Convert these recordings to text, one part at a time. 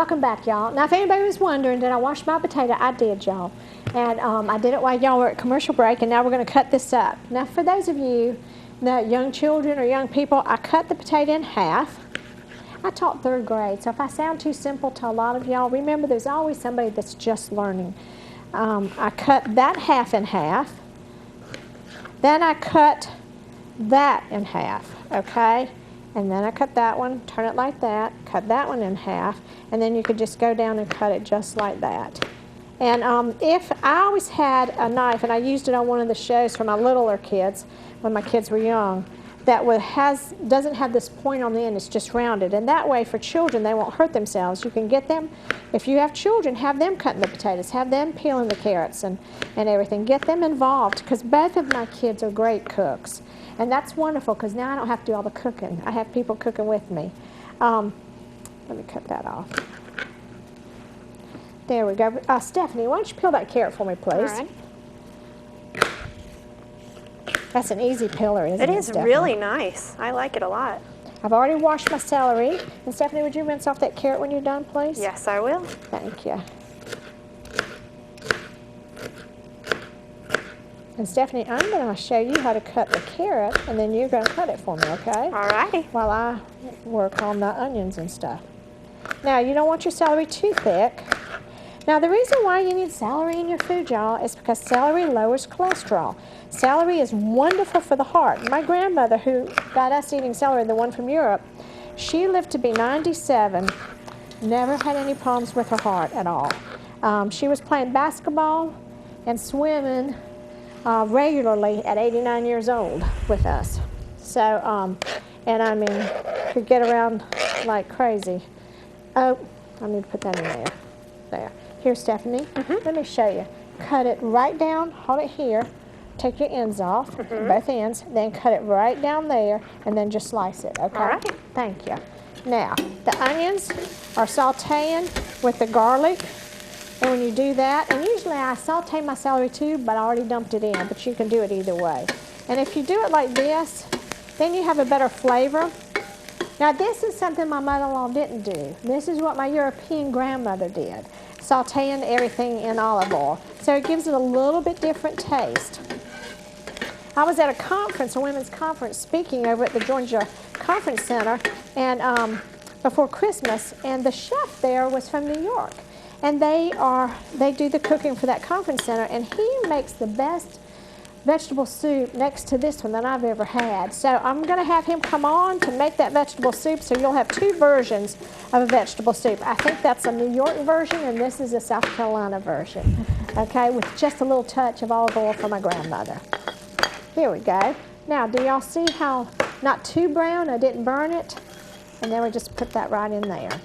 Welcome back, y'all. Now, if anybody was wondering, did I wash my potato? I did, y'all. And I did it while y'all were at commercial break, and now we're going to cut this up. Now, for those of you, that young children or young people, I cut the potato in half. I taught 3rd grade, so if I sound too simple to a lot of y'all, remember there's always somebody that's just learning. I cut that half in half. Then I cut that in half, okay? And then I cut that one, turn it like that, cut that one in half, and then you could just go down and cut it just like that. And if I always had a knife, and I used it on one of the shows for my littler kids, when my kids were young, that doesn't have this point on the end, it's just rounded. And that way for children, they won't hurt themselves. You can get them, if you have children, have them cutting the potatoes, have them peeling the carrots and everything. Get them involved, because both of my kids are great cooks. And that's wonderful, because now I don't have to do all the cooking. I have people cooking with me. Let me cut that off. There we go. Stephanie, why don't you peel that carrot for me, please? All right. That's an easy peeler, isn't it? It is Stephanie? really nice. I like it a lot. I've already washed my celery. And Stephanie, would you rinse off that carrot when you're done, please? Yes, I will. Thank you. And Stephanie, I'm going to show you how to cut the carrot, and then you're going to cut it for me, okay? All righty. While I work on the onions and stuff. Now, you don't want your celery too thick. Now, the reason why you need celery in your food, y'all, is because celery lowers cholesterol. Celery is wonderful for the heart. My grandmother, who got us eating celery, the one from Europe, she lived to be 97, never had any problems with her heart at all. She was playing basketball and swimming regularly at 89 years old with us. So, and I mean, could get around like crazy. Oh, I need to put that in there. There. Here, Stephanie, let me show you. Cut it right down, hold it here, take your ends off, both ends, then cut it right down there, and then just slice it, okay? All right. Thank you. Now, the onions are sauteing with the garlic, and when you do that, and usually I saute my celery too, but I already dumped it in, but you can do it either way. And if you do it like this, then you have a better flavor. Now, this is something my mother-in-law didn't do. This is what my European grandmother did, sauteing everything in olive oil. So it gives it a little bit different taste. I was at a conference, a women's conference, speaking over at the Georgia Conference Center and before Christmas, and the chef there was from New York. And they do the cooking for that conference center, and he makes the best vegetable soup next to this one that I've ever had. So I'm going to have him come on to make that vegetable soup, so you'll have 2 versions of a vegetable soup. I think that's a New York version, and this is a South Carolina version, okay, with just a little touch of olive oil from my grandmother. Here we go. Now, do y'all see how not too brown? I didn't burn it. And then we just put that right in there.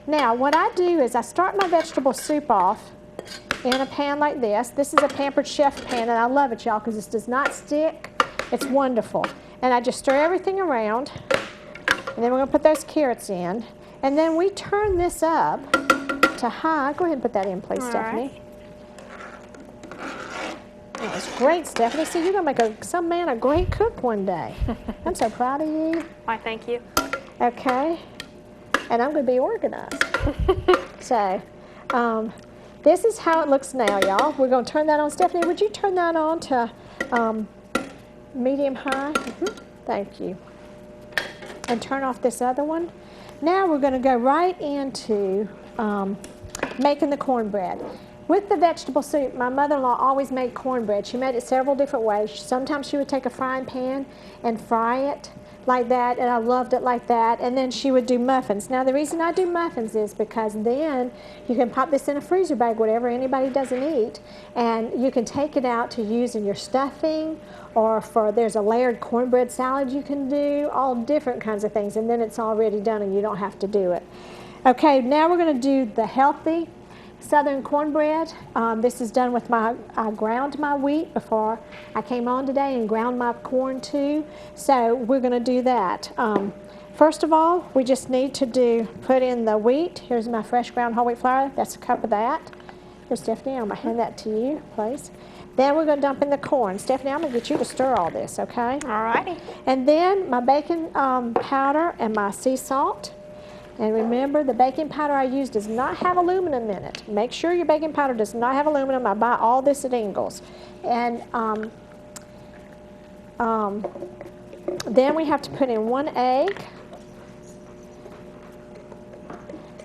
Now, what I do is I start my vegetable soup off in a pan like this. This is a Pampered Chef pan, and I love it, y'all, because this does not stick. It's wonderful. And I just stir everything around, and then we're going to put those carrots in. And then we turn this up to high. Go ahead and put that in, please, Stephanie. That was great, Stephanie. See, you're going to make some man a great cook one day. I'm so proud of you. Why, thank you. Okay. And I'm going to be organized. So, this is how it looks now, y'all. We're going to turn that on. Stephanie, would you turn that on to medium high? Thank you. And turn off this other one. Now we're going to go right into making the cornbread. With the vegetable soup, my mother-in-law always made cornbread. She made it several different ways. Sometimes she would take a frying pan and fry it like that, and I loved it like that. And then she would do muffins. Now, the reason I do muffins is because then you can pop this in a freezer bag, whatever anybody doesn't eat, and you can take it out to use in your stuffing, or there's a layered cornbread salad you can do, all different kinds of things, and then it's already done and you don't have to do it. Okay, now we're going to do the healthy Southern cornbread. This is done with I ground my wheat before I came on today and ground my corn too. So we're going to do that. First of all, we just need to put in the wheat. Here's my fresh ground whole wheat flour. That's a cup of that. Here, Stephanie, I'm going to hand that to you, please. Then we're going to dump in the corn. Stephanie, I'm going to get you to stir all this, okay? All righty. And then my baking powder and my sea salt. And remember, the baking powder I use does not have aluminum in it. Make sure your baking powder does not have aluminum. I buy all this at Ingles. And then we have to put in 1 egg.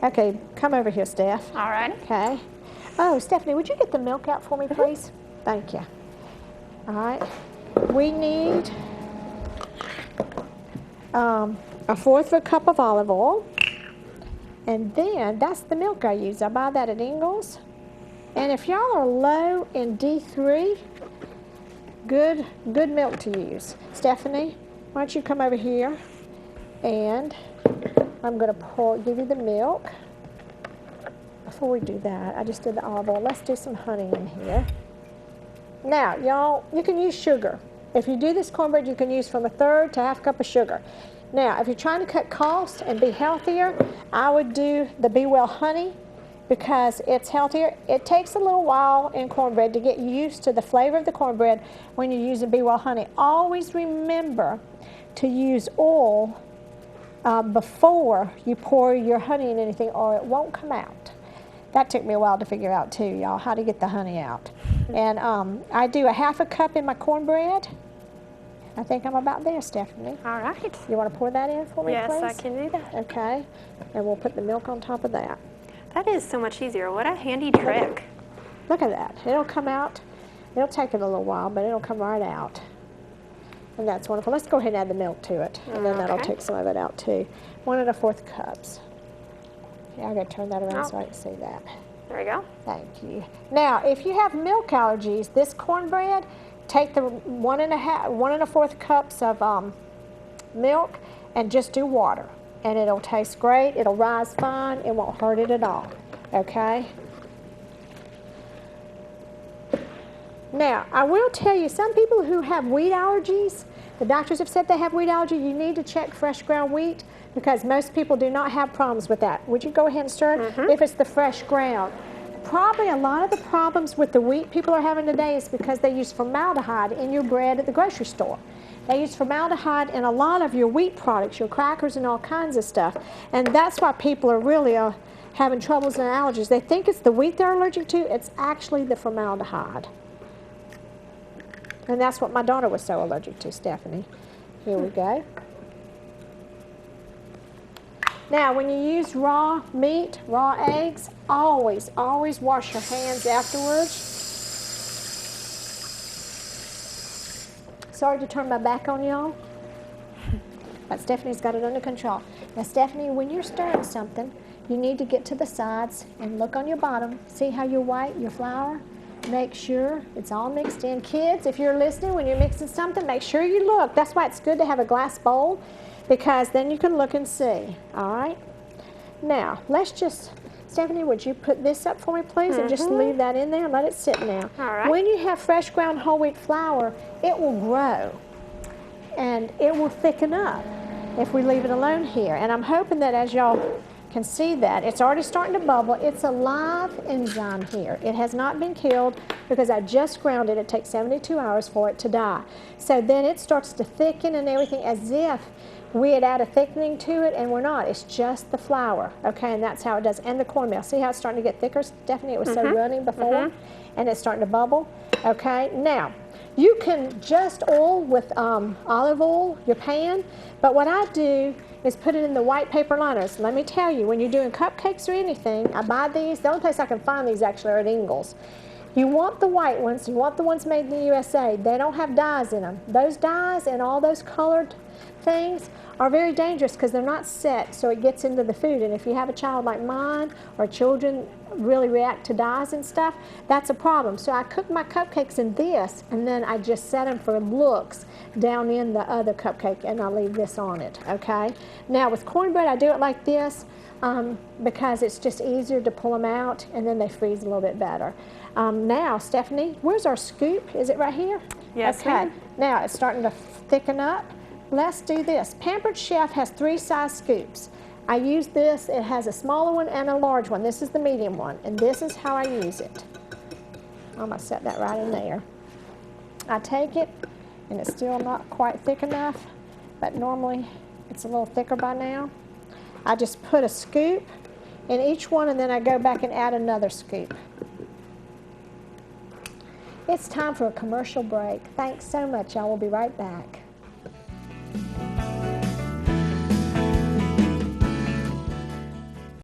Okay, come over here, Steph. All right. Okay. Oh, Stephanie, would you get the milk out for me, please? Thank you. All right. We need 1/4 cup of olive oil. And then, that's the milk I use. I buy that at Ingles. And if y'all are low in D3, good milk to use. Stephanie, why don't you come over here, and I'm going to give you the milk. Before we do that, I just did the olive oil. Let's do some honey in here. Now, y'all, you can use sugar. If you do this cornbread, you can use from 1/3 to 1/2 cup of sugar. Now, if you're trying to cut costs and be healthier, I would do the Be Well honey because it's healthier. It takes a little while in cornbread to get used to the flavor of the cornbread when you're using Be Well honey. Always remember to use oil before you pour your honey in anything, or it won't come out. That took me a while to figure out too, y'all, how to get the honey out. And I do 1/2 cup in my cornbread. I think I'm about there, Stephanie. All right. You want to pour that in for me, Yes, please? I can do that. Okay. And we'll put the milk on top of that. That is so much easier. What a handy trick. Look at that. It'll come out. It'll take it a little while, but it'll come right out. And that's wonderful. Let's go ahead and add the milk to it. And then that'll Okay. take some of it out too. 1 1/4 cups. Yeah, I gotta turn that around so I can see that. There we go. Thank you. Now, if you have milk allergies, this cornbread, take the 1 1/4 cups of milk and just do water. And it'll taste great. It'll rise fine. It won't hurt it at all. Okay? Now, I will tell you, some people who have wheat allergies, the doctors have said they have wheat allergy, you need to check fresh ground wheat because most people do not have problems with that. Would you go ahead and stir if it's the fresh ground? Probably a lot of the problems with the wheat people are having today is because they use formaldehyde in your bread at the grocery store. They use formaldehyde in a lot of your wheat products, your crackers and all kinds of stuff. And that's why people are really having troubles and allergies. They think it's the wheat they're allergic to. It's actually the formaldehyde. And that's what my daughter was so allergic to, Stephanie. Here we go. Now, when you use raw meat, raw eggs, always, always wash your hands afterwards. Sorry to turn my back on y'all, but Stephanie's got it under control. Now, Stephanie, when you're stirring something, you need to get to the sides and look on your bottom. See how you white your flour? Make sure it's all mixed in. Kids, if you're listening, when you're mixing something, make sure you look. That's why it's good to have a glass bowl, because then you can look and see, all right? Now, let's just, Stephanie, would you put this up for me, please, and just leave that in there and let it sit now. All right. When you have fresh ground whole wheat flour, it will grow, and it will thicken up if we leave it alone here. And I'm hoping that as y'all can see that, it's already starting to bubble. It's a live enzyme here. It has not been killed because I just ground it. It takes 72 hours for it to die. So then it starts to thicken and everything as if we had added thickening to it, and we're not. It's just the flour, okay, and that's how it does. And the cornmeal. See how it's starting to get thicker, Stephanie? It was so runny before, and it's starting to bubble, okay? Now, you can just oil with olive oil your pan, but what I do is put it in the white paper liners. Let me tell you, when you're doing cupcakes or anything, I buy these. The only place I can find these actually are at Ingles. You want the white ones. You want the ones made in the USA. They don't have dyes in them. Those dyes and all those colored things are very dangerous because they're not set so it gets into the food. And if you have a child like mine or children really react to dyes and stuff, that's a problem. So I cook my cupcakes in this, and then I just set them for looks down in the other cupcake, and I leave this on it, okay? Now with cornbread, I do it like this because it's just easier to pull them out, and then they freeze a little bit better. Now, Stephanie, where's our scoop? Is it right here? Yes, okay. ma'am. Now it's starting to thicken up. Let's do this. Pampered Chef has 3 size scoops. I use this. It has a smaller one and a large one. This is the medium one, and this is how I use it. I'm going to set that right in there. I take it, and it's still not quite thick enough, but normally it's a little thicker by now. I just put a scoop in each one, and then I go back and add another scoop. It's time for a commercial break. Thanks so much, y'all. We'll be right back.